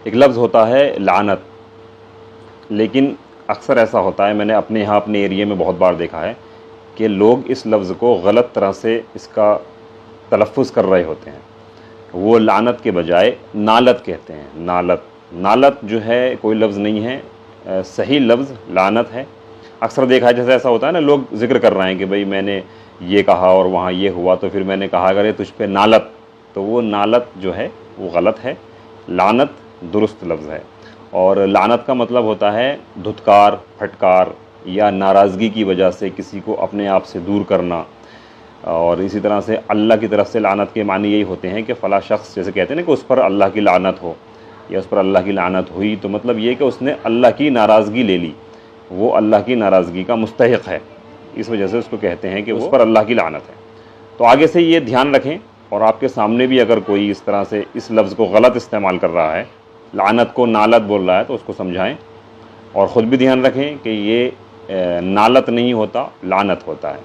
ایک لفظ ہوتا ہے لعنت، لیکن اکثر ایسا ہوتا ہے، میں نے اپنے یہاں اپنے ایریے میں بہت بار دیکھا ہے کہ لوگ اس لفظ کو غلط طرح سے اس کا تلفظ کر رہے ہوتے ہیں. وہ لعنت کے بجائے نالت کہتے ہیں. نالت جو ہے کوئی لفظ نہیں ہے، صحیح لفظ لعنت ہے. اکثر دیکھا ہے جیسے ایسا ہوتا ہے نا، لوگ ذکر کر رہے ہیں کہ بھئی میں نے یہ کہا اور وہاں یہ ہوا، تو پھر میں نے کہا اگر تجھ پہ نالت، تو وہ نالت جو ہے وہ غلط ہے. لعنت درست لفظ ہے. اور لعنت کا مطلب ہوتا ہے دھتکار، پھٹکار یا ناراضگی کی وجہ سے کسی کو اپنے آپ سے دور کرنا. اور اسی طرح سے اللہ کی طرف سے لعنت کے معنی یہی ہوتے ہیں کہ فلاں شخص، جیسے کہتے ہیں نا کہ اس پر اللہ کی لعنت ہو یا اس پر اللہ کی لعنت ہوئی، تو مطلب یہ کہ اس نے اللہ کی ناراضگی لے لی، وہ اللہ کی ناراضگی کا مستحق ہے، اس وجہ سے اس کو کہتے ہیں کہ اس پر اللہ کی لعنت ہے. تو آگے سے یہ دھیان رکھیں، اور آپ کے سامنے بھی اگر کوئی اس طرح سے اس لفظ کو غلط استعمال کر رہا ہے، لعنت کو نالت بول رہا ہے، تو اس کو سمجھائیں. اور خود بھی دھیان رکھیں کہ یہ نالت نہیں ہوتا، لعنت ہوتا ہے.